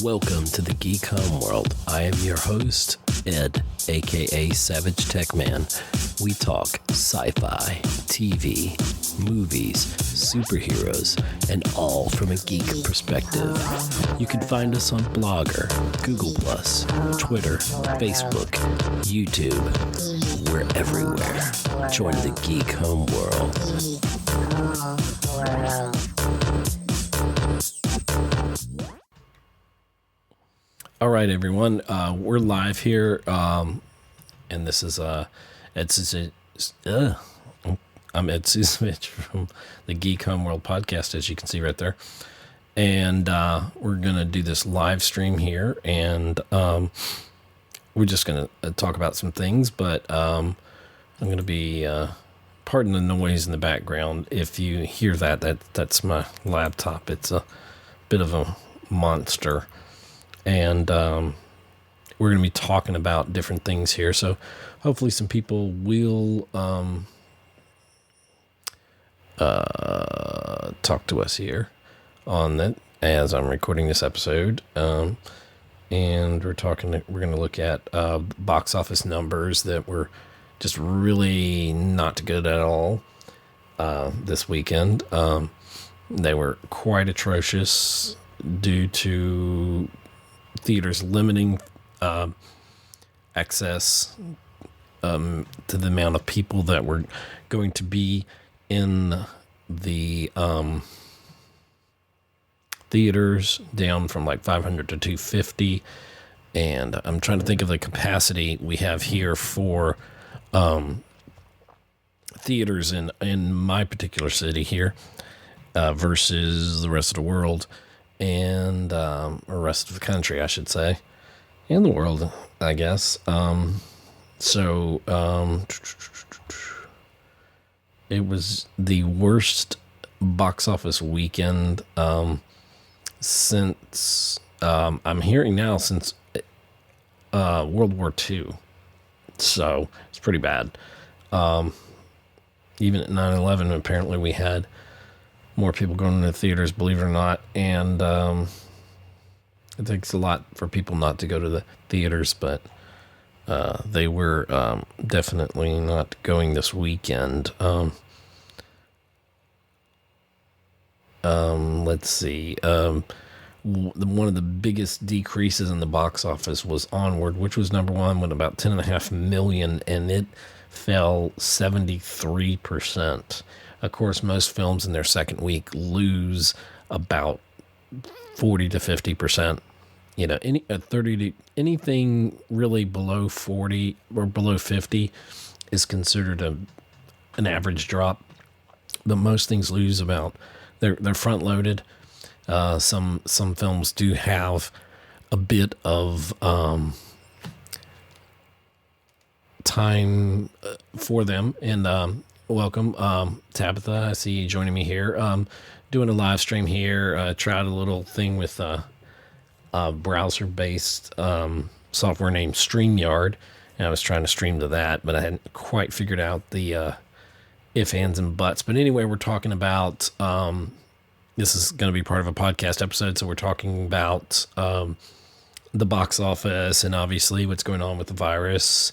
Welcome to the Geek Homeworld. I am your host, Ed, aka Savage Tech Man. We talk sci-fi, TV, movies, superheroes, and all from a geek perspective. You can find us on Blogger, Google+, Twitter, Facebook, YouTube. We're everywhere. Join the Geek Homeworld. All right, everyone. We're live here, and this is Ed Ciucevich. I'm Ed Ciucevich from the Geek Homeworld podcast, as you can see right there. And we're gonna do this live stream here, and we're just gonna talk about some things. But I'm gonna be pardon the noise in the background. If you hear that's my laptop. It's a bit of a monster. And we're going to be talking about different things here. So hopefully some people will talk to us here on that as I'm recording this episode. And we're going to look at box office numbers that were just really not good at all this weekend. They were quite atrocious due to theaters limiting access to the amount of people that were going to be in the theaters, down from like 500 to 250. And I'm trying to think of the capacity we have here for theaters in my particular city here versus the rest of the world. And or rest of the country, I should say, and the world, I guess. It was the worst box office weekend since I'm hearing now since World War II. So it's pretty bad. Even at 9/11, apparently we had more people going to the theaters, believe it or not, and it takes a lot for people not to go to the theaters, but they were definitely not going this weekend. Let's see. One of the biggest decreases in the box office was Onward, which was number one with about 10.5 million, and it fell 73%. Of course, most films in their second week lose about 40 to 50%. You know, anything really below 40 or below 50 is considered an average drop. But most things lose about they're front loaded. Some films do have a bit of time for them, and welcome, Tabitha. I see you joining me here. Doing a live stream here. Tried a little thing with a browser-based software named StreamYard, and I was trying to stream to that, but I hadn't quite figured out the if, ands, and buts. But anyway, we're talking about this is going to be part of a podcast episode, so we're talking about the box office and obviously what's going on with the virus.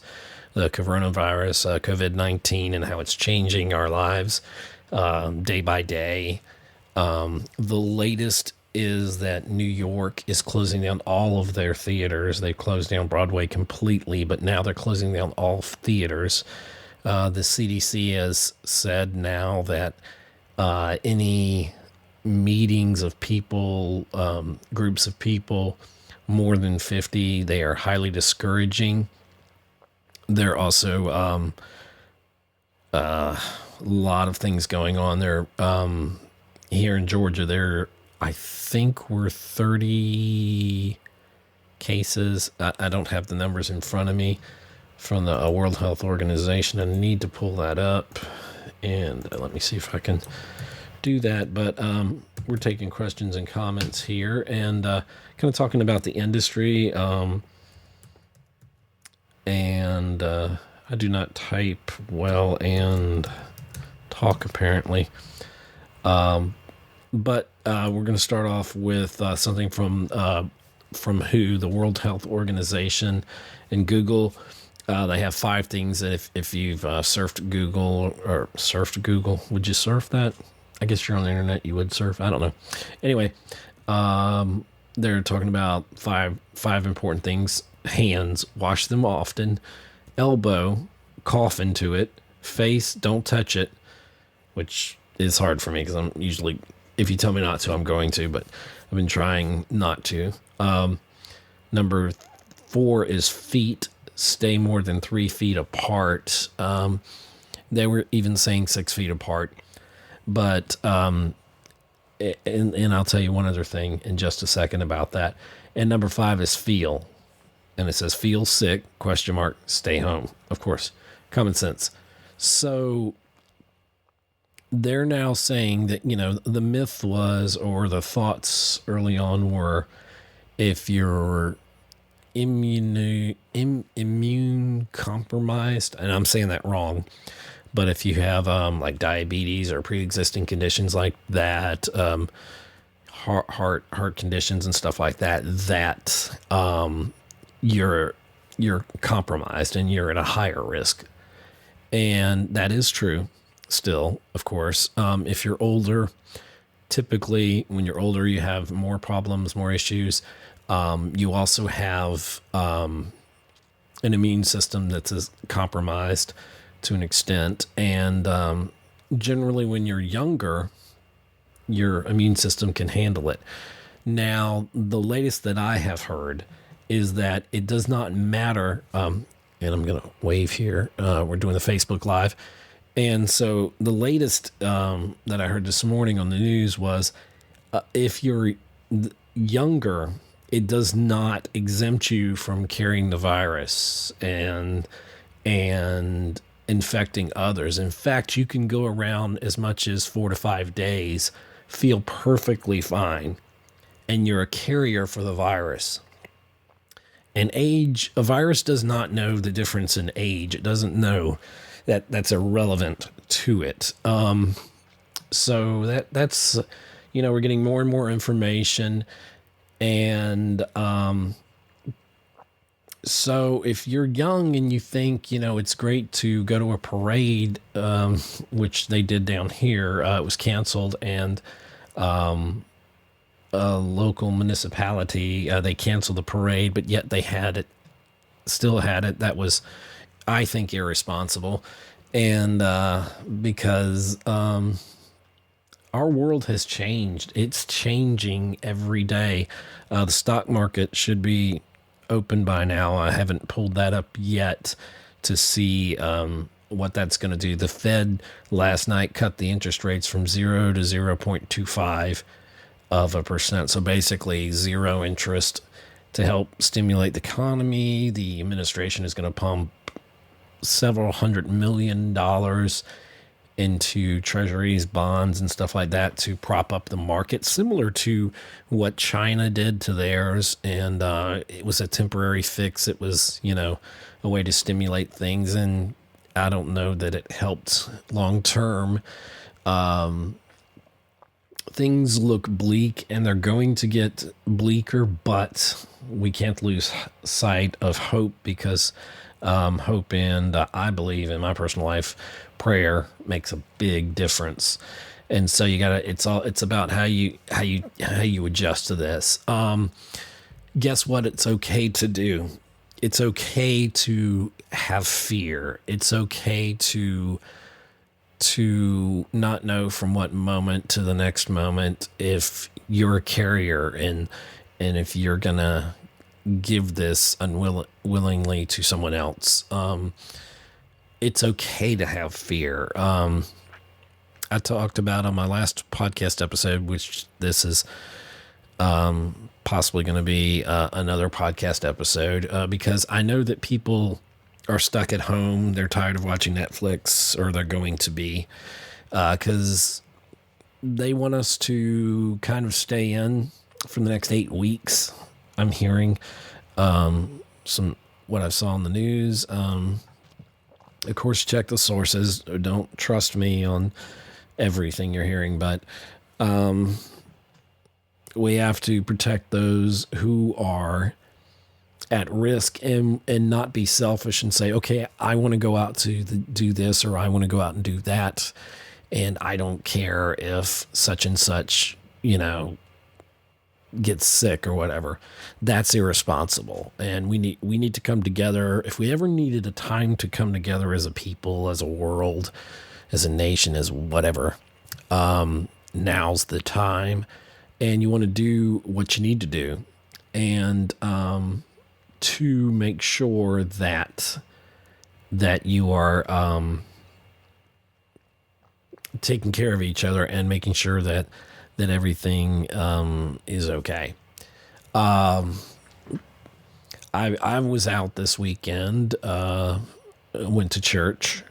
The coronavirus, COVID-19, and how it's changing our lives day by day. The latest is that New York is closing down all of their theaters. They closed down Broadway completely, but now they're closing down all theaters. The CDC has said now that any meetings of people, groups of people, more than 50, they are highly discouraging. There are also a lot of things going on there. Here in Georgia, I think we're 30 cases. I don't have the numbers in front of me from the World Health Organization. I need to pull that up, and let me see if I can do that. But we're taking questions and comments here, and kind of talking about the industry. And I do not type well and talk, apparently. But we're going to start off with something from from WHO, the World Health Organization, and Google. They have 5 things that if you've surfed Google, would you surf that? I guess you're on the internet, you would surf. I don't know. Anyway, they're talking about five important things. Hands, wash them often. Elbow, cough into it. Face, don't touch it, which is hard for me because I'm usually, if you tell me not to, I'm going to, but I've been trying not to. Number 4 is feet. Stay more than 3 feet apart. They were even saying 6 feet apart. But, and I'll tell you one other thing in just a second about that. And number 5 is feel. And it says, feel sick, ? Stay home. Of course, common sense. So they're now saying that, the myth was, or the thoughts early on were, if you're immune compromised, and I'm saying that wrong, but if you have like diabetes or pre-existing conditions like that, heart conditions and stuff like that, you're compromised and you're at a higher risk. And that is true still, of course. If you're older, typically when you're older, you have more problems, more issues. You also have an immune system that's compromised to an extent. And generally when you're younger, your immune system can handle it. Now, the latest that I have heard is that it does not matter. And I'm going to wave here. We're doing the Facebook Live. And so the latest that I heard this morning on the news was if you're younger, it does not exempt you from carrying the virus and infecting others. In fact, you can go around as much as 4 to 5 days, feel perfectly fine, and you're a carrier for the virus. And age, a virus does not know the difference in age. It doesn't know that. That's irrelevant to it. So that's we're getting more and more information. And so if you're young and you think, it's great to go to a parade, which they did down here, it was canceled, and a local municipality, they canceled the parade, but yet they still had it. That was, I think, irresponsible. And because our world has changed. It's changing every day. The stock market should be open by now. I haven't pulled that up yet to see what that's going to do. The Fed last night cut the interest rates from 0 to 0.25%. So basically 0 interest to help stimulate the economy. The administration is going to pump several $100 million into treasuries, bonds, and stuff like that to prop up the market, similar to what China did to theirs. And it was a temporary fix. It was, a way to stimulate things. And I don't know that it helped long term. Things look bleak, and they're going to get bleaker, but we can't lose sight of hope, because hope and I believe, in my personal life, prayer makes a big difference. And so it's about how you adjust to this. Guess what? It's okay to do. It's okay to have fear. It's okay to not know from what moment to the next moment if you're a carrier, and if you're gonna give this unwillingly to someone else. It's okay to have fear. I talked about on my last podcast episode, which this is possibly going to be another podcast episode, because I know that people are stuck at home. They're tired of watching Netflix, or they're going to be, because they want us to kind of stay in for the next 8 weeks. I'm hearing what I saw on the news. Of course, check the sources. Don't trust me on everything you're hearing, but we have to protect those who are at risk, and not be selfish and say, okay, I want to go out to do this, or I want to go out and do that, and I don't care if such and such, gets sick or whatever. That's irresponsible. And we need to come together. If we ever needed a time to come together as a people, as a world, as a nation, as whatever, now's the time. And you want to do what you need to do, and to make sure that you are taking care of each other, and making sure that everything is okay. I was out this weekend, went to church.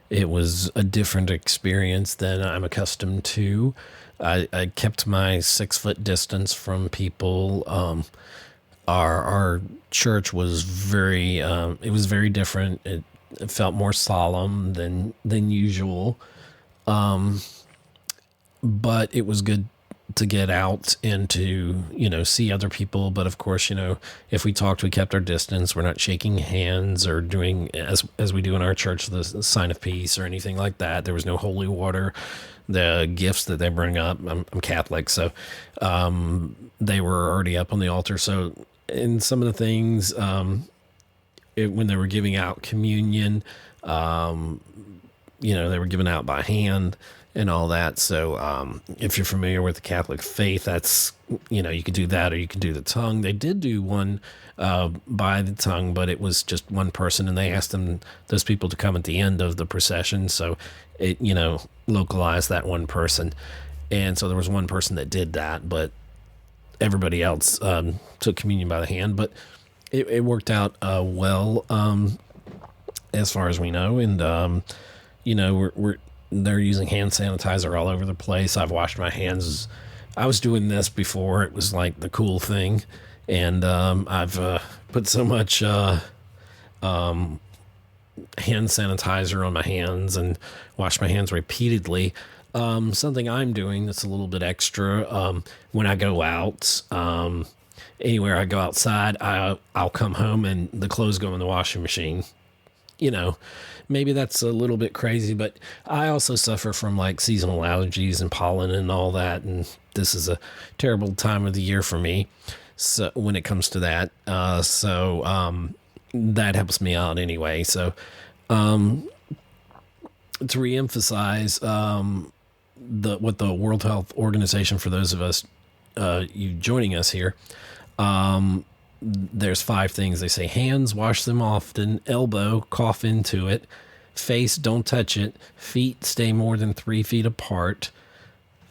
It was a different experience than I'm accustomed to. I kept my 6-foot distance from people. Our church was very different. It felt more solemn than usual. But it was good to get out and to, see other people. But of course, if we talked, we kept our distance. We're not shaking hands or doing, as we do in our church, the sign of peace or anything like that. There was no holy water. The gifts that they bring up, I'm Catholic, so they were already up on the altar. So in some of the things, when they were giving out communion, they were given out by hand and all that. So if you're familiar with the Catholic faith, that's, you could do that, or you could do the tongue. They did do one by the tongue, but it was just one person, and they asked those people to come at the end of the procession. So it, localized that one person. And so there was one person that did that, but everybody else took communion by the hand. But it worked out well, as far as we know. And, they're using hand sanitizer all over the place. I've washed my hands. I was doing this before it was like the cool thing. And I've put so much hand sanitizer on my hands and washed my hands repeatedly. Something I'm doing that's a little bit extra, when I go out, anywhere I go outside, I'll come home and the clothes go in the washing machine. Maybe that's a little bit crazy, but I also suffer from like seasonal allergies and pollen and all that. And this is a terrible time of the year for me. So when it comes to that, that helps me out anyway. So, to reemphasize, what the World Health Organization, for those of us, you joining us here, there's 5 things. They say: hands, wash them often; elbow, cough into it; face, don't touch it; feet, stay more than 3 feet apart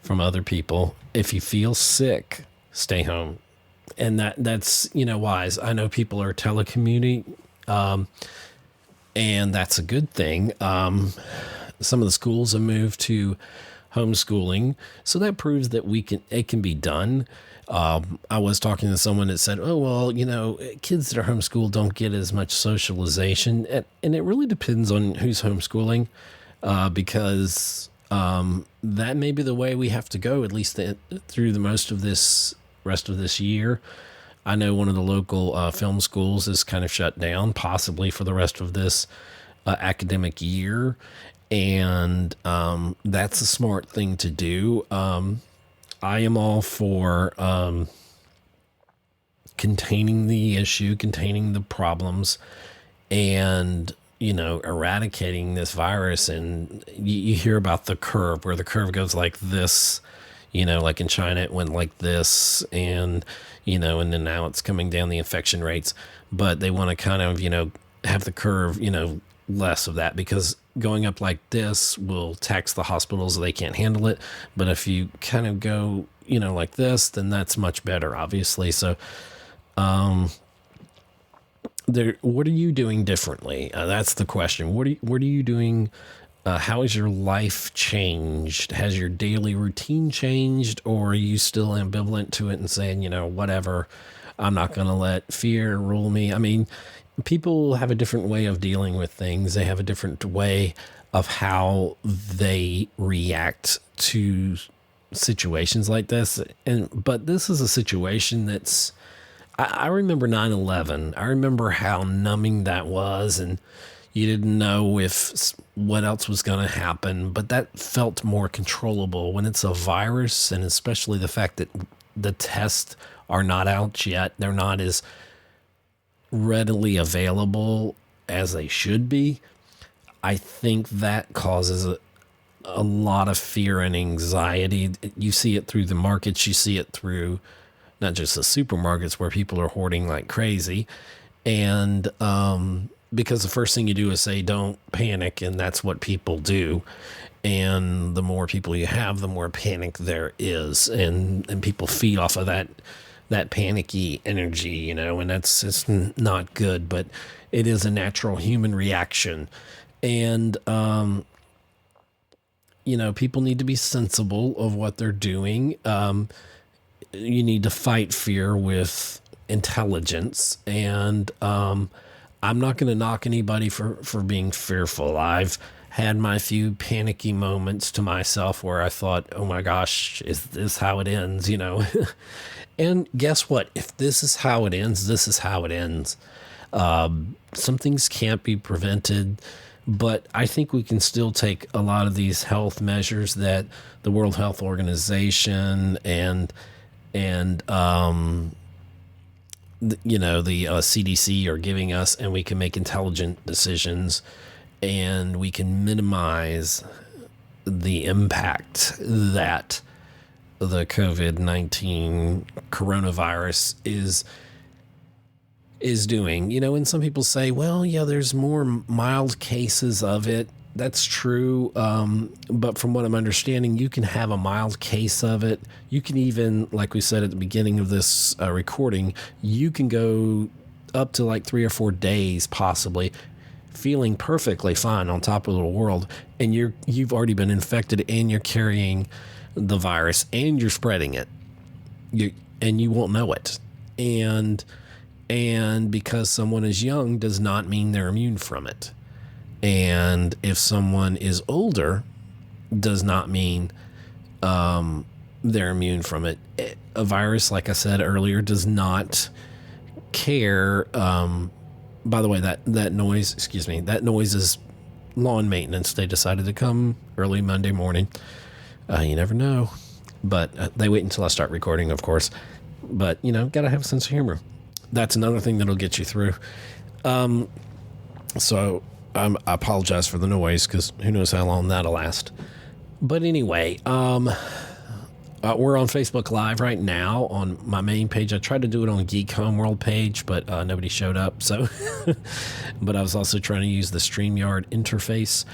from other people; if you feel sick, stay home. And that's wise. I know people are telecommuting, and that's a good thing. Some of the schools have moved to homeschooling, so that proves that it can be done. I was talking to someone that said, oh, well, kids that are homeschooled don't get as much socialization. And it really depends on who's homeschooling, because that may be the way we have to go, at least through the rest of this year. I know one of the local film schools is kind of shut down, possibly for the rest of this academic year. And that's a smart thing to do. I am all for containing the issue, containing the problems, and, eradicating this virus. And you hear about the curve, where the curve goes like this, like in China, it went like this, and, and then now it's coming down, the infection rates. But they want to kind of, have the curve, less of that, because going up like this will tax the hospitals. They can't handle it. But if you kind of go, like this, then that's much better, obviously. So, what are you doing differently? That's the question. What are you doing? How has your life changed? Has your daily routine changed, or are you still ambivalent to it and saying, whatever, I'm not going to let fear rule me? I mean, people have a different way of dealing with things. They have a different way of how they react to situations like this. But this is a situation that's, I remember 9/11. I remember how numbing that was, and you didn't know if what else was going to happen, but that felt more controllable. When it's a virus, and especially the fact that the tests are not out yet, they're not as readily available as they should be. I think that causes a lot of fear and anxiety. You see it through the markets, you see it through not just the supermarkets where people are hoarding like crazy. And because the first thing you do is say, don't panic. And that's what people do. And the more people you have, the more panic there is. And people feed off of that panicky energy, and that's just not good, but it is a natural human reaction. And, people need to be sensible of what they're doing. You need to fight fear with intelligence. And I'm not going to knock anybody for being fearful. I've had my few panicky moments to myself where I thought, oh my gosh, is this how it ends? And guess what? If this is how it ends, this is how it ends. Some things can't be prevented, but I think we can still take a lot of these health measures that the World Health Organization and the CDC are giving us, and we can make intelligent decisions, and we can minimize the impact that the COVID-19 coronavirus is doing. And some people say, well, yeah, there's more mild cases of it. That's true. But from what I'm understanding, you can have a mild case of it. You can even, like we said at the beginning of this recording, you can go up to like 3 or 4 days possibly feeling perfectly fine on top of the world, and you've already been infected, and you're carrying the virus, and you're spreading it, and you won't know it. And because someone is young does not mean they're immune from it. And if someone is older does not mean they're immune from it. A virus, like I said earlier, does not care. By the way, that noise is lawn maintenance. They decided to come early Monday morning. You never know. But they wait until I start recording, of course. But, gotta have a sense of humor. That's another thing that'll get you through. So I apologize for the noise, because who knows how long that'll last. But anyway, we're on Facebook Live right now on my main page. I tried to do it on Geek Homeworld page, but nobody showed up. So, but I was also trying to use the StreamYard interface.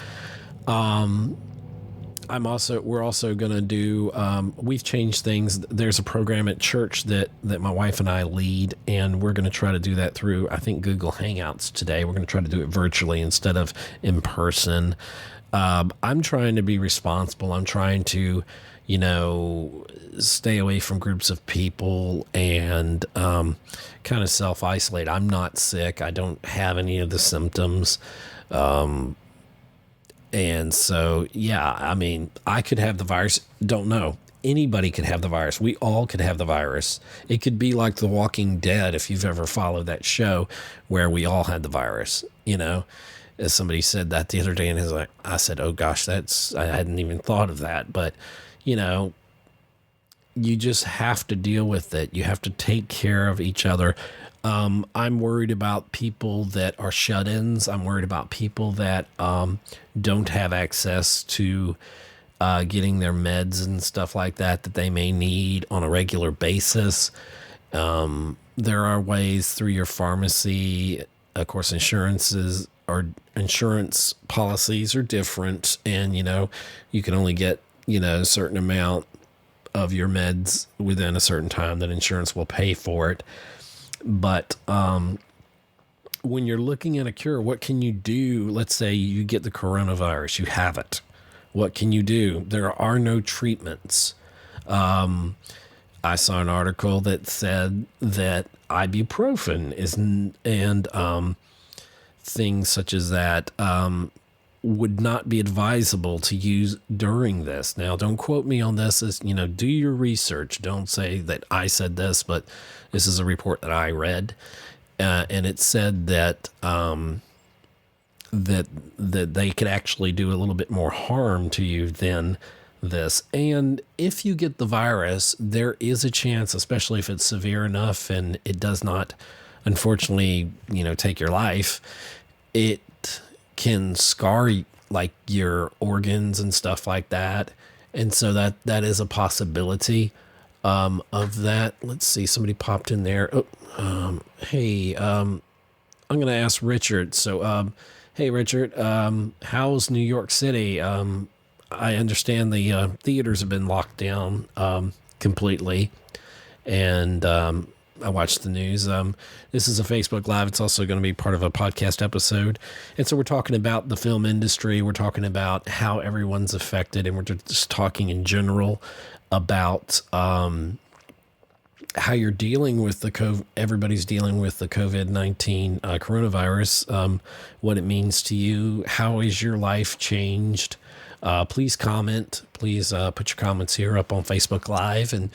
We're also going to do, we've changed things. There's a program at church that my wife and I lead, and we're going to try to do that through, I think, Google Hangouts today. We're going to try to do it virtually instead of in person. I'm trying to be responsible. I'm trying to, stay away from groups of people and kind of self-isolate. I'm not sick. I don't have any of the symptoms. And so, yeah, I mean, I could have the virus. Don't know. Anybody could have the virus. We all could have the virus. It could be like The Walking Dead, if you've ever followed that show, where we all had the virus, As somebody said that the other day, and I said, oh gosh, I hadn't even thought of that. But, you just have to deal with it. You have to take care of each other. I'm worried about people that are shut-ins. I'm worried about people that don't have access to getting their meds and stuff like that they may need on a regular basis. There are ways through your pharmacy. Of course, insurance policies are different, and you can only get a certain amount of your meds within a certain time that insurance will pay for it. But when you're looking at a cure, what can you do? Let's say you get the coronavirus, you have it. What can you do? There are no treatments. I saw an article that said that ibuprofen and things such as that would not be advisable to use during this. Now, don't quote me on this. As do your research. Don't say that I said this, but this is a report that I read, and it said that that they could actually do a little bit more harm to you than this. And if you get the virus, there is a chance, especially if it's severe enough and it does not, unfortunately, take your life, it can scar like your organs and stuff like that. And so that is a possibility of that. Let's see, somebody popped in there. Hey, I'm going to ask Richard. So, hey, Richard, how's New York City? I understand the theaters have been locked down completely. And I watched the news. This is a Facebook Live. It's also going to be part of a podcast episode. And so we're talking about the film industry. We're talking about how everyone's affected. And we're just talking in general about how you're dealing with everybody's dealing with the COVID-19 coronavirus, what it means to you. How is your life changed? Please comment. Please put your comments here up on Facebook Live, and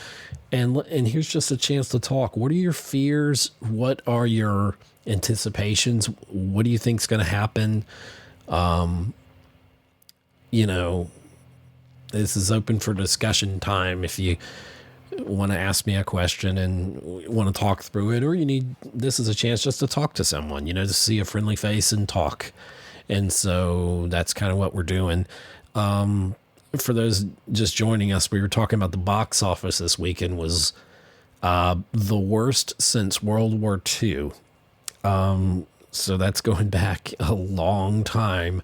here's just a chance to talk. What are your fears? What are your anticipations? What do you think's going to happen? This is open for discussion time. If you want to ask me a question and want to talk through it, or this is a chance just to talk to someone, to see a friendly face and talk. And so that's kind of what we're doing. For those just joining us, we were talking about the box office this weekend was the worst since World War II. So that's going back a long time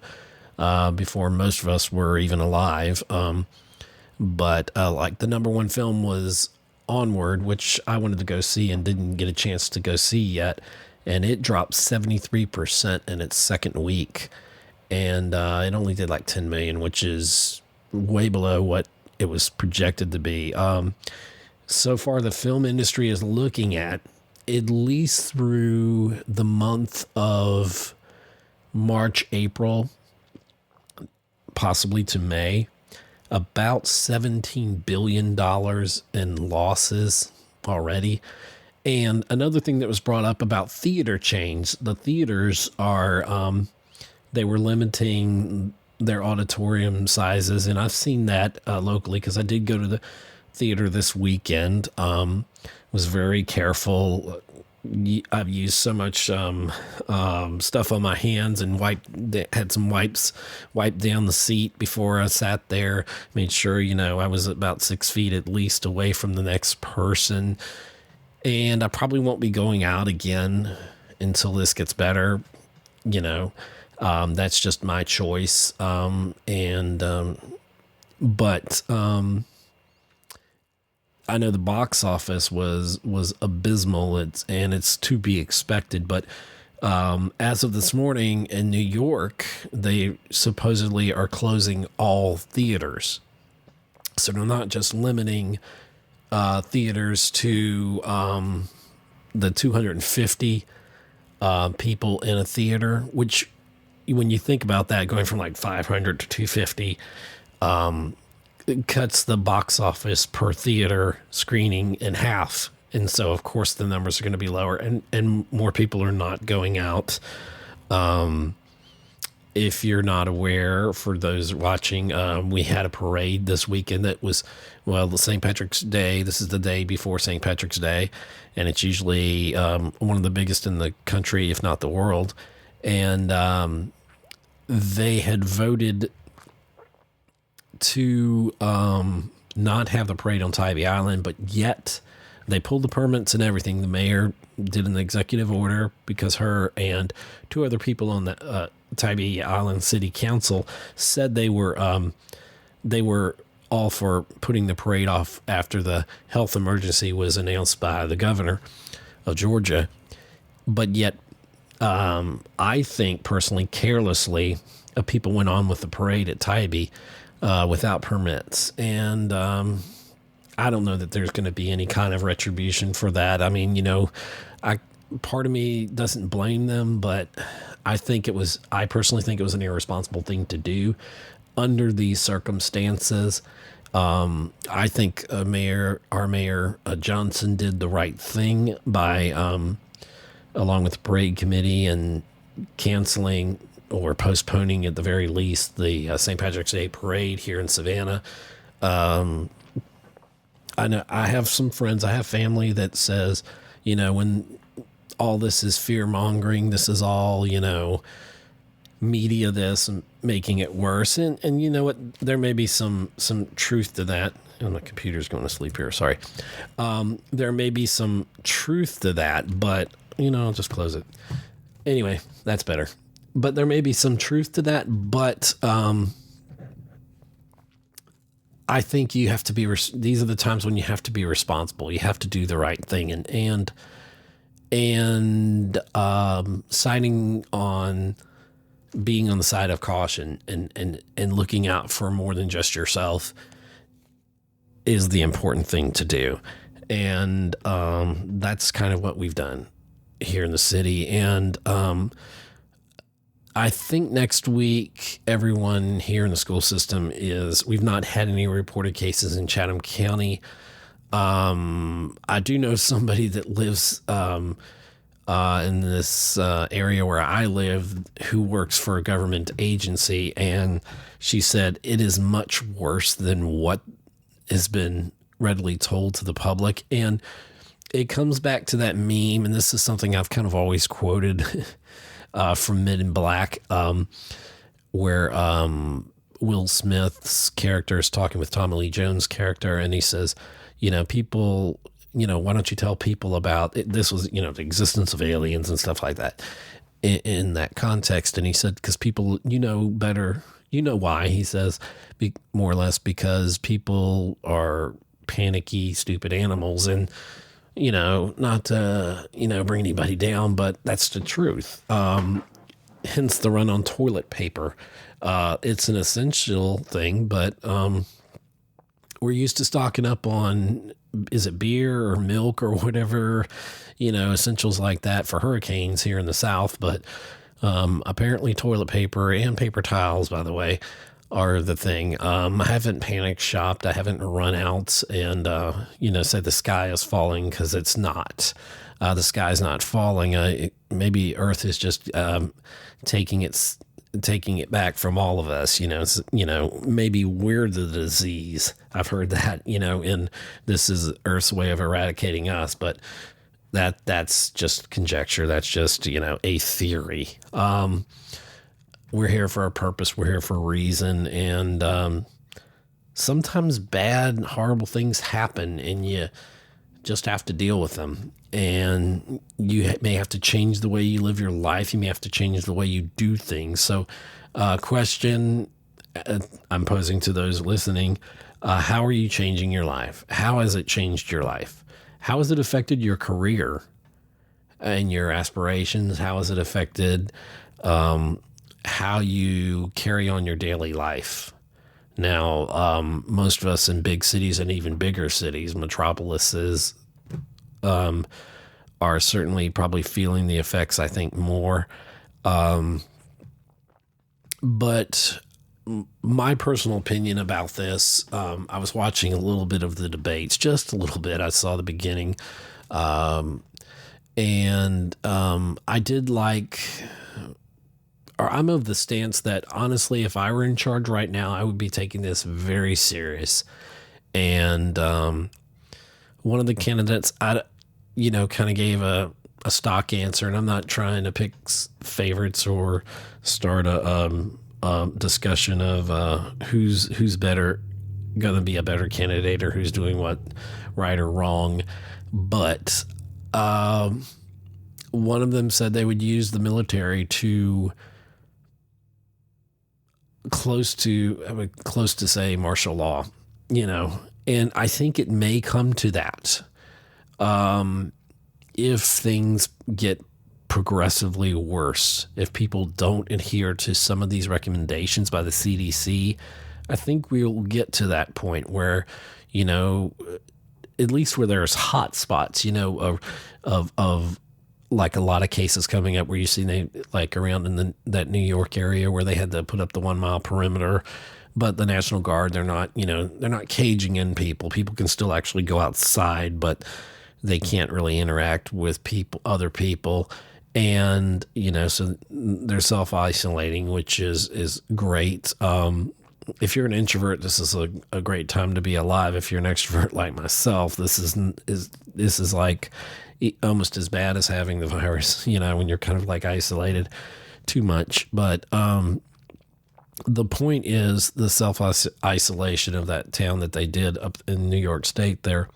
before most of us were even alive. But like the number one film was Onward, which I wanted to go see and didn't get a chance to go see yet. And it dropped 73% in its second week. And it only did like 10 million, which is way below what it was projected to be. So far, the film industry is looking at least through the month of March, April, possibly to May, about $17 billion in losses already. And another thing that was brought up about theater chains, the theaters are... they were limiting their auditorium sizes, and I've seen that locally because I did go to the theater this weekend. Was very careful. I've used so much stuff on my hands and had some wiped down the seat before I sat there. Made sure I was about 6 feet at least away from the next person, and I probably won't be going out again until this gets better. That's just my choice. But I know the box office was abysmal. It's to be expected. But as of this morning in New York, they supposedly are closing all theaters. So they're not just limiting theaters to the 250 people in a theater, which, when you think about that, going from like 500 to 250, it cuts the box office per theater screening in half. And so, of course, the numbers are going to be lower, and more people are not going out. If you're not aware, for those watching, we had a parade this weekend that was, the St. Patrick's Day. This is the day before St. Patrick's Day, and it's usually one of the biggest in the country, if not the world. And they had voted to not have the parade on Tybee Island, but yet they pulled the permits and everything. The mayor did an executive order because her and two other people on the Tybee Island City Council said they were all for putting the parade off after the health emergency was announced by the governor of Georgia. But yet, I think personally, carelessly, people went on with the parade at Tybee without permits. And I don't know that there's going to be any kind of retribution for that. I mean, part of me doesn't blame them, but I personally think it was an irresponsible thing to do under these circumstances. I think our mayor Johnson did the right thing by, along with the parade committee, and canceling or postponing at the very least the St. Patrick's Day parade here in Savannah. I know I have some friends, I have family that says, when all this is fear mongering, this is all, media this and making it worse. And you know what? There may be some truth to that. Oh, my computer's going to sleep here. Sorry. There may be some truth to that, but I'll just close it. Anyway, that's better. But there may be some truth to that, but I think you have to be. These are the times when you have to be responsible. You have to do the right thing, and signing on, being on the side of caution, and looking out for more than just yourself is the important thing to do. And that's kind of what we've done here in the city. And I think next week, everyone here in the school system we've not had any reported cases in Chatham County. I do know somebody that lives in this area where I live, who works for a government agency, and she said it is much worse than what has been readily told to the public. And it comes back to that meme, and this is something I've kind of always quoted from Men in Black, where Will Smith's character is talking with Tommy Lee Jones' character, and he says, people, why don't you tell people about it? This was, the existence of aliens and stuff like that in that context. And he said, because people, better, why, he says, more or less because people are panicky, stupid animals, and, not to, bring anybody down, but that's the truth. Hence the run on toilet paper. It's an essential thing, but we're used to stocking up on, is it beer or milk or whatever, essentials like that for hurricanes here in the South. But apparently toilet paper and paper towels, by the way, are the thing. I haven't panic shopped. I haven't run out and, said the sky is falling, because it's not. The sky's not falling. Maybe Earth is just taking it back from all of us. Maybe we're the disease. I've heard that, and this is Earth's way of eradicating us, but that's just conjecture. That's just, a theory. We're here for a purpose. We're here for a reason. And sometimes bad, horrible things happen, and you just have to deal with them. And you may have to change the way you live your life. You may have to change the way you do things. So, question I'm posing to those listening, how are you changing your life? How has it changed your life? How has it affected your career and your aspirations? How has it affected how you carry on your daily life? Now, most of us in big cities and even bigger cities, metropolises, are certainly probably feeling the effects, I think, more. But my personal opinion about this, I was watching a little bit of the debates, just a little bit. I saw the beginning. And I did I'm of the stance that, honestly, if I were in charge right now, I would be taking this very serious. And one of the candidates, kind of gave a stock answer, and I'm not trying to pick favorites or start a discussion of who's better, going to be a better candidate, or who's doing what right or wrong. But one of them said they would use the military to close to say martial law, and I think it may come to that. If things get progressively worse, if people don't adhere to some of these recommendations by the CDC, I think we'll get to that point where, at least where there's hot spots, of like a lot of cases coming up where you see they like around in that New York area where they had to put up the 1 mile perimeter, but the National Guard, they're not caging in people. People can still actually go outside, but they can't really interact with other people. And, so they're self-isolating, which is great. If you're an introvert, this is a great time to be alive. If you're an extrovert like myself, this is like almost as bad as having the virus, when you're kind of like isolated too much. But the point is the self-isolation of that town that they did up in New York State there,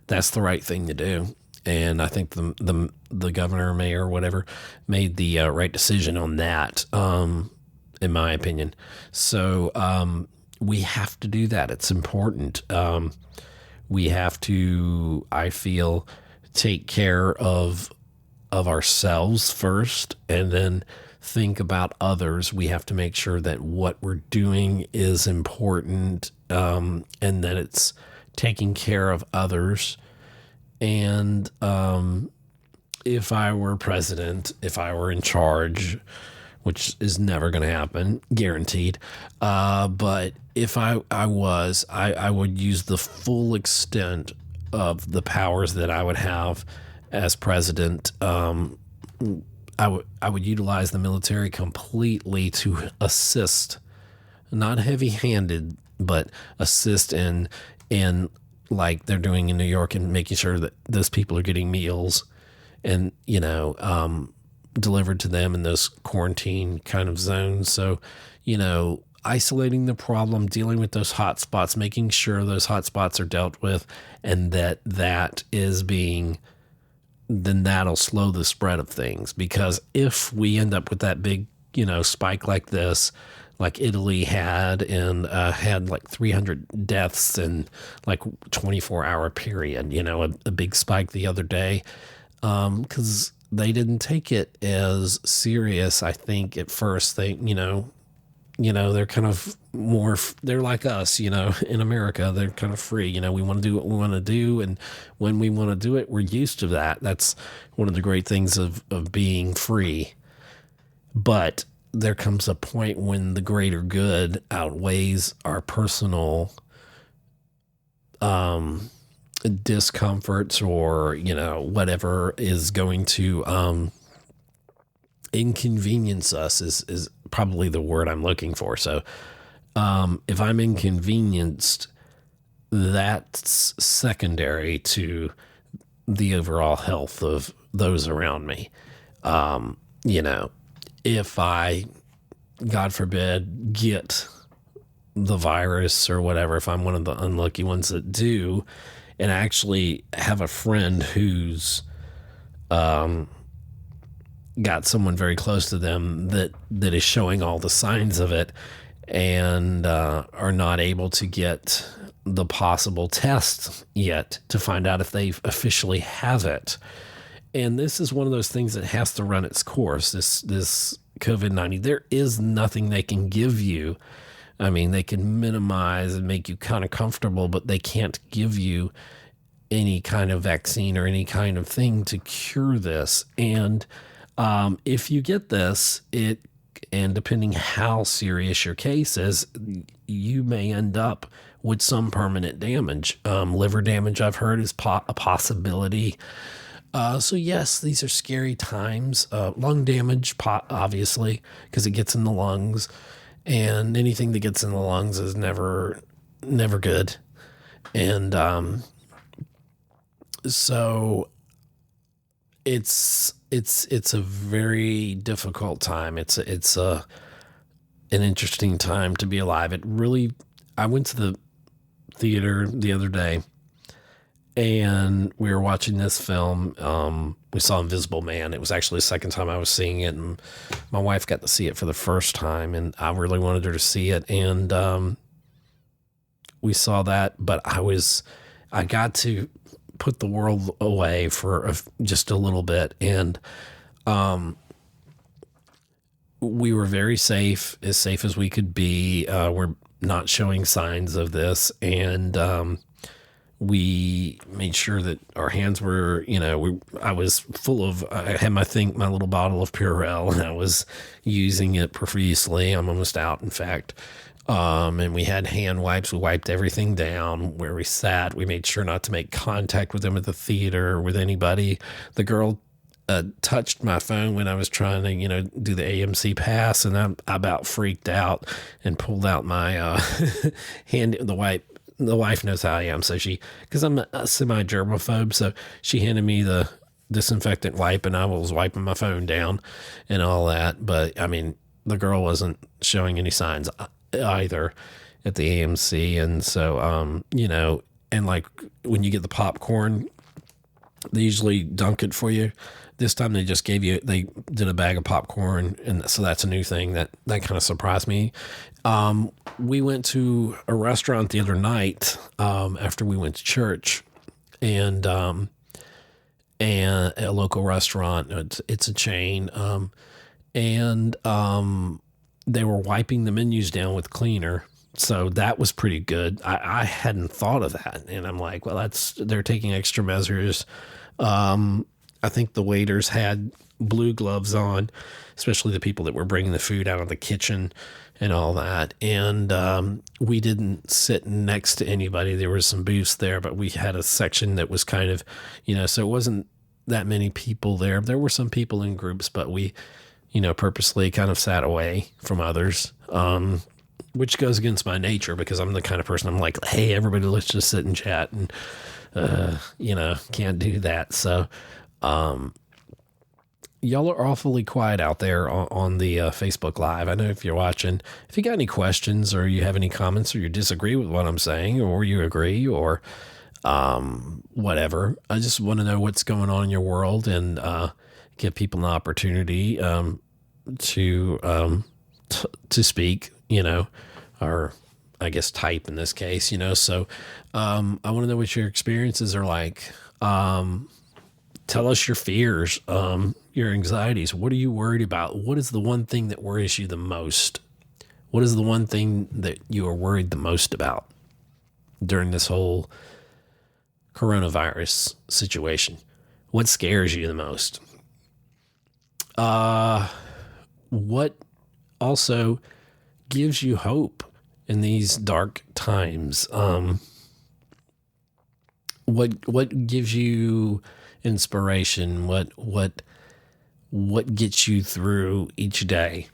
that's the right thing to do. And I think the governor, mayor, whatever, made the right decision on that, in my opinion. So we have to do that. It's important. We have to, I feel, take care of ourselves first, and then think about others. We have to make sure that what we're doing is important, and that it's taking care of others. And if I were president, if I were in charge, which is never going to happen, guaranteed. But if I would use the full extent of the powers that I would have as president. I would utilize the military completely to assist, not heavy-handed, but assist in like they're doing in New York, and making sure that those people are getting meals and, delivered to them in those quarantine kind of zones. So, isolating the problem, dealing with those hot spots, making sure those hot spots are dealt with, and that is being, then that'll slow the spread of things. Because if we end up with that big, spike like this, like Italy had, and had like 300 deaths in like 24-hour period, a big spike the other day, because they didn't take it as serious. I think at first they're kind of more, they're like us, in America, they're kind of free. We want to do what we want to do. And when we want to do it, we're used to that. That's one of the great things of being free. But there comes a point when the greater good outweighs our personal discomforts, or whatever is going to inconvenience us is probably the word I'm looking for. So if I'm inconvenienced, that's secondary to the overall health of those around me. If I, God forbid, get the virus or whatever, if I'm one of the unlucky ones that do, and actually have a friend who's got someone very close to them that is showing all the signs of it, and are not able to get the possible test yet to find out if they officially have it. And this is one of those things that has to run its course. This COVID-19, there is nothing they can give you. I mean, they can minimize and make you kind of comfortable, but they can't give you any kind of vaccine or any kind of thing to cure this. And if you get this, and depending how serious your case is, you may end up with some permanent damage. Liver damage, I've heard, is a possibility. So yes, these are scary times. Lung damage, obviously, because it gets in the lungs, and anything that gets in the lungs is never good. And so it's a very difficult time. It's an interesting time to be alive. I went to the theater the other day, and we were watching this film. We saw Invisible Man. It was actually the second time I was seeing it, and my wife got to see it for the first time, and I really wanted her to see it. And we saw that, but I got to put the world away for just a little bit, and we were very safe as we could be. We're not showing signs of this, and we made sure that our hands were, I had my little bottle of Purell, and I was using it profusely. I'm almost out, in fact. And we had hand wipes. We wiped everything down where we sat. We made sure not to make contact with them at the theater or with anybody. The girl touched my phone when I was trying to, do the AMC pass, and I about freaked out and pulled out my hand, the wipe. The wife knows how I am, so because I'm a semi-germaphobe, so she handed me the disinfectant wipe, and I was wiping my phone down and all that. But I mean, the girl wasn't showing any signs either at the AMC, and so and like when you get the popcorn, they usually dunk it for you. This time they did a bag of popcorn, and so that's a new thing that kind of surprised me. We went to a restaurant the other night after we went to church, and a local restaurant. It's a chain, and they were wiping the menus down with cleaner. So that was pretty good. I hadn't thought of that, and I'm like, well, they're taking extra measures. I think the waiters had blue gloves on, especially the people that were bringing the food out of the kitchen and all that. And we didn't sit next to anybody. There was some booths there, but we had a section that was kind of, so it wasn't that many people there. There were some people in groups, but we, purposely kind of sat away from others, which goes against my nature because I'm the kind of person I'm like, hey, everybody, let's just sit and chat, and, can't do that. So, y'all are awfully quiet out there on the Facebook Live. I know if you're watching, if you got any questions or you have any comments or you disagree with what I'm saying or you agree or whatever, I just want to know what's going on in your world and give people an opportunity to speak, or I guess type in this case, So I want to know what your experiences are like. Tell us your fears, your anxieties. What are you worried about? What is the one thing that worries you the most? What is the one thing that you are worried the most about during this whole coronavirus situation? What scares you the most? What also gives you hope in these dark times? What gives you inspiration? What gets you through each day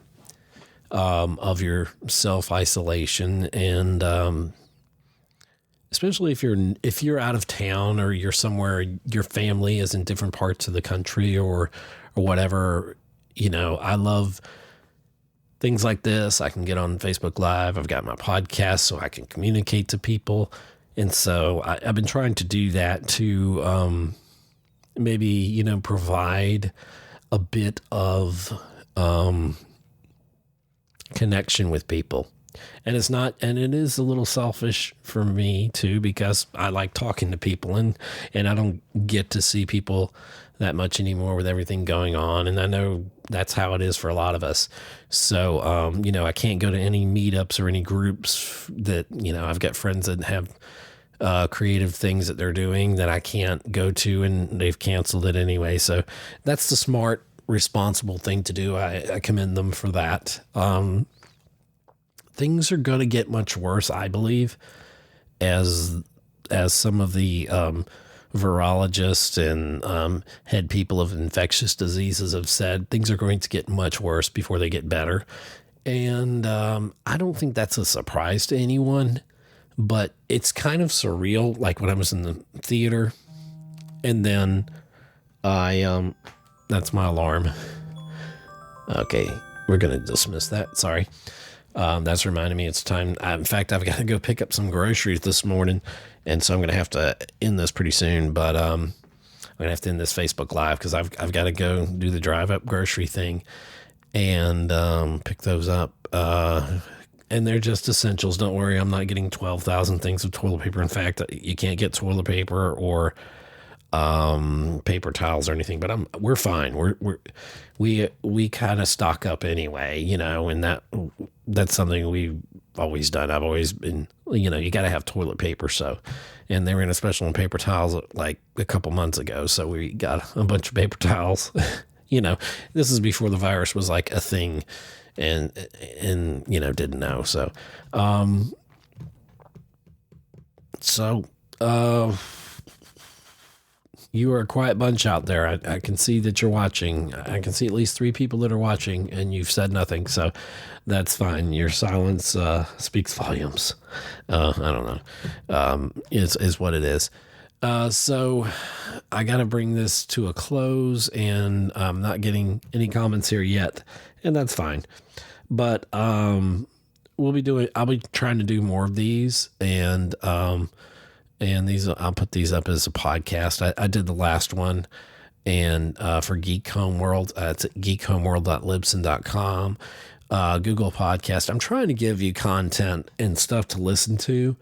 of your self-isolation, and especially if you're out of town or you're somewhere, your family is in different parts of the country or whatever. I love things like this. I can get on Facebook Live. I've got my podcast so I can communicate to people, and so I've been trying to do that to maybe, provide a bit of connection with people. And it is a little selfish for me too, because I like talking to people and I don't get to see people that much anymore with everything going on. And I know that's how it is for a lot of us. So, I can't go to any meetups or any groups that, I've got friends that have creative things that they're doing that I can't go to, and they've canceled it anyway. So that's the smart, responsible thing to do. I commend them for that. Things are going to get much worse, I believe, as some of the virologists and head people of infectious diseases have said. Things are going to get much worse before they get better. And I don't think that's a surprise to anyone. But it's kind of surreal, like when I was in the theater, and then that's my alarm. Okay, we're going to dismiss that. Sorry. That's reminding me it's time. In fact, I've got to go pick up some groceries this morning, and so I'm going to have to end this pretty soon. But I'm going to have to end this Facebook Live because I've got to go do the drive-up grocery thing and pick those up. And they're just essentials. Don't worry, I'm not getting 12,000 things of toilet paper. In fact, you can't get toilet paper or paper towels or anything. But we're fine. We kind of stock up anyway, and that's something we always done. I've always been, you got to have toilet paper. So, and they ran a special on paper towels like a couple months ago. So we got a bunch of paper towels. This is before the virus was like a thing, and didn't know. So, you are a quiet bunch out there. I can see that you're watching. I can see at least 3 people that are watching, and you've said nothing. So that's fine. Your silence speaks volumes. I don't know. Is what it is. So I got to bring this to a close, and I'm not getting any comments here yet, and that's fine. But I'll be trying to do more of these, and these, I'll put these up as a podcast. I did the last one, and for Geek Homeworld, it's at geekhomeworld.libsyn.com, Google Podcast. I'm trying to give you content and stuff to listen to.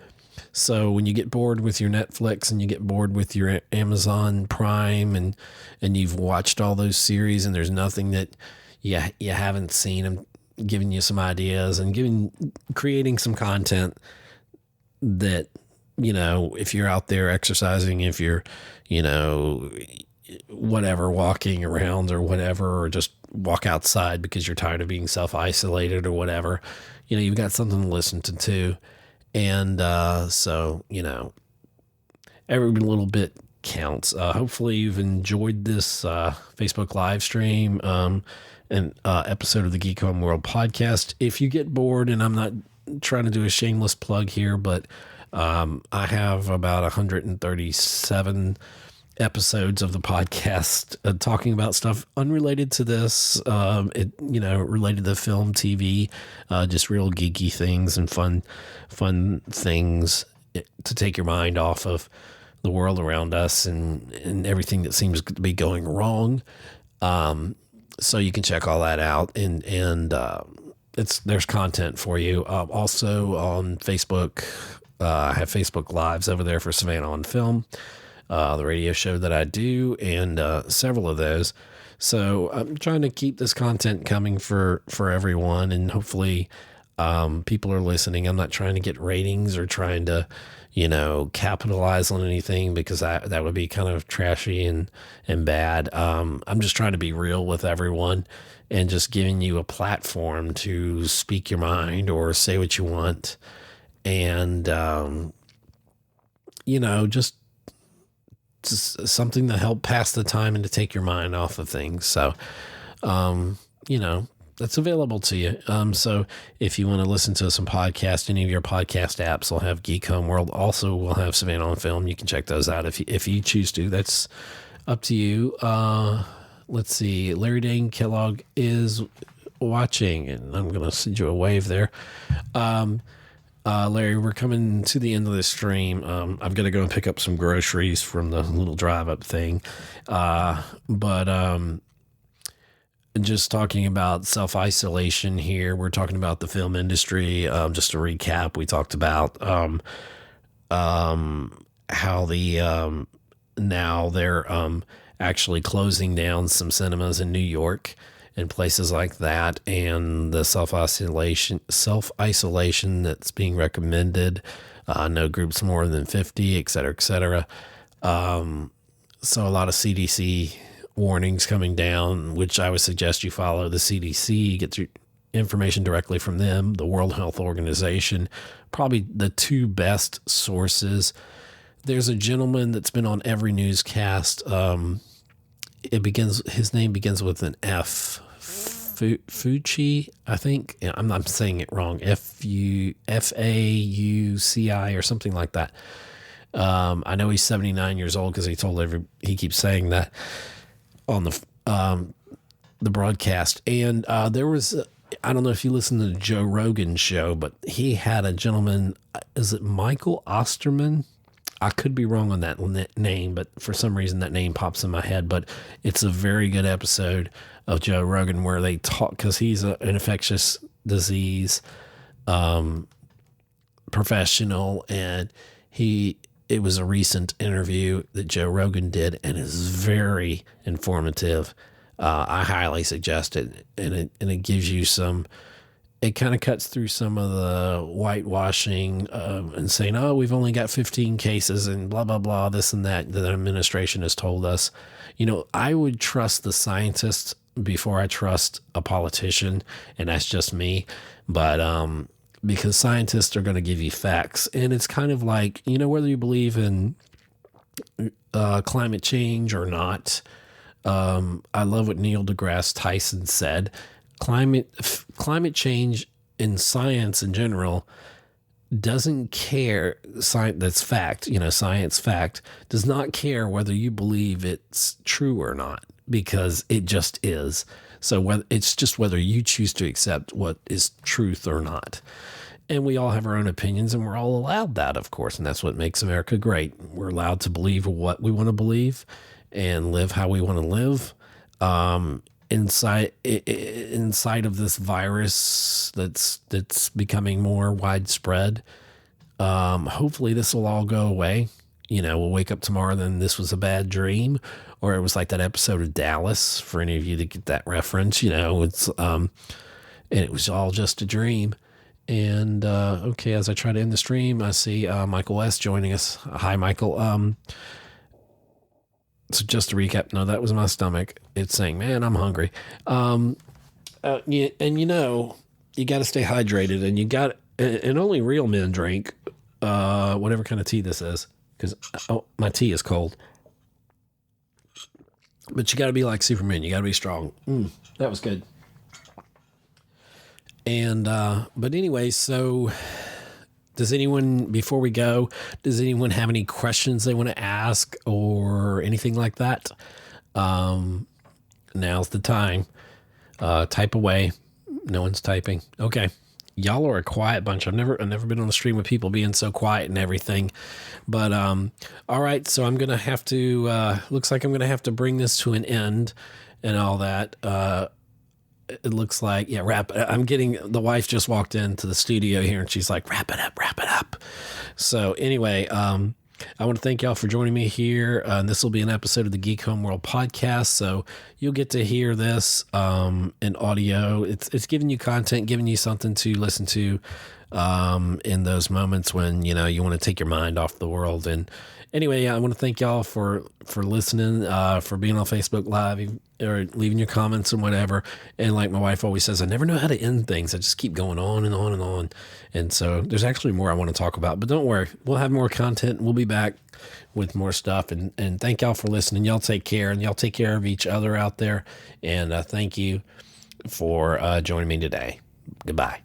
So when you get bored with your Netflix and you get bored with your Amazon Prime and you've watched all those series and there's nothing that you haven't seen, I'm giving you some ideas and creating some content that, if you're out there exercising, if you're, whatever, walking around or whatever, or just walk outside because you're tired of being self-isolated or whatever, you've got something to listen to too. And so, every little bit counts. Hopefully you've enjoyed this Facebook live stream and episode of the Geek Homeworld podcast. If you get bored, and I'm not trying to do a shameless plug here, but I have about 137 episodes of the podcast talking about stuff unrelated to this, related to film, TV, just real geeky things and fun things to take your mind off of the world around us and everything that seems to be going wrong. So you can check all that out, and there's content for you. Also on Facebook, I have Facebook Lives over there for Savannah on Film, the radio show that I do, and several of those. So I'm trying to keep this content coming for everyone, and hopefully people are listening. I'm not trying to get ratings or trying to, capitalize on anything, because that would be kind of trashy and bad. I'm just trying to be real with everyone and just giving you a platform to speak your mind or say what you want. And, just something to help pass the time and to take your mind off of things. So, that's available to you. So if you want to listen to some podcasts, any of your podcast apps will have Geek Homeworld. Also, we'll have Savannah on Film. You can check those out if you choose to. That's up to you. Let's see. Larry Dane Kellogg is watching, and I'm going to send you a wave there. Larry, we're coming to the end of this stream. I've got to go and pick up some groceries from the little drive-up thing. But just talking about self-isolation here, we're talking about the film industry. Just to recap, we talked about how now they're actually closing down some cinemas in New York and places like that, and the self-isolation that's being recommended, no groups more than 50, et cetera, et cetera. So a lot of CDC warnings coming down, which I would suggest you follow the CDC, get your information directly from them, the World Health Organization, probably the 2 best sources. There's a gentleman that's been on every newscast. His name begins with an F. Fauci, I think. I'm saying it wrong. Fauci or something like that. I know he's 79 years old because he keeps saying that on the broadcast. And there was, I don't know if you listen to the Joe Rogan show, but he had a gentleman, is it Michael Osterman? I could be wrong on that name, but for some reason that name pops in my head. But it's a very good episode of Joe Rogan where they talk, because he's an infectious disease professional, and it was a recent interview that Joe Rogan did, and is very informative. I highly suggest it, and it gives you some it kind of cuts through some of the whitewashing and saying, oh, we've only got 15 cases and blah, blah, blah, this and that the administration has told us. I would trust the scientists before I trust a politician, and that's just me. But because scientists are going to give you facts, and it's kind of like, whether you believe in climate change or not. I love what Neil deGrasse Tyson said. Climate change in science in general doesn't care. That's fact. Science fact does not care whether you believe it's true or not, because it just is. So it's just whether you choose to accept what is truth or not. And we all have our own opinions, and we're all allowed that, of course. And that's what makes America great. We're allowed to believe what we want to believe and live how we want to live. Inside of this virus that's becoming more widespread. Hopefully this will all go away. We'll wake up tomorrow, then this was a bad dream, or it was like that episode of Dallas, for any of you that get that reference. It's and it was all just a dream. And okay, as I try to end the stream, I see Michael West joining us. Hi, Michael. So just to recap, no, that was my stomach. It's saying, man, I'm hungry. You got to stay hydrated, and only real men drink whatever kind of tea this is, because my tea is cold. But you got to be like Superman. You got to be strong. That was good. And, but anyway, so before we go, does anyone have any questions they want to ask or anything like that? Now's the time. Type away. No one's typing. Okay. Y'all are a quiet bunch. I've never been on the stream with people being so quiet and everything. But, all right. So I'm going to have to, looks like I'm going to have to bring this to an end and all that. It looks like, the wife just walked into the studio here and she's like, wrap it up. So anyway, I want to thank y'all for joining me here. This will be an episode of the Geek Homeworld podcast. So you'll get to hear this, in audio. It's giving you content, giving you something to listen to, in those moments when, you want to take your mind off the world. And anyway, I want to thank y'all for listening, for being on Facebook Live, or leaving your comments and whatever. And like my wife always says, I never know how to end things. I just keep going on and on and on. And so there's actually more I want to talk about, but don't worry, we'll have more content. We'll be back with more stuff. And thank y'all for listening. Y'all take care, and y'all take care of each other out there. And thank you for joining me today. Goodbye.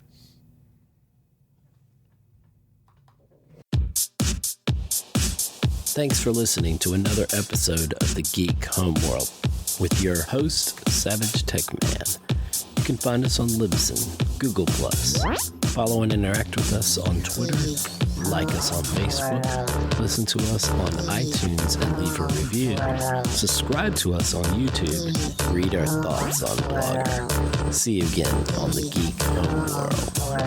Thanks for listening to another episode of the Geek Homeworld with your host, Ciucevich Techman. You can find us on Libsyn, Google+, follow and interact with us on Twitter, like us on Facebook, listen to us on iTunes and leave a review, subscribe to us on YouTube, read our thoughts on Blogger. See you again on the Geek Homeworld.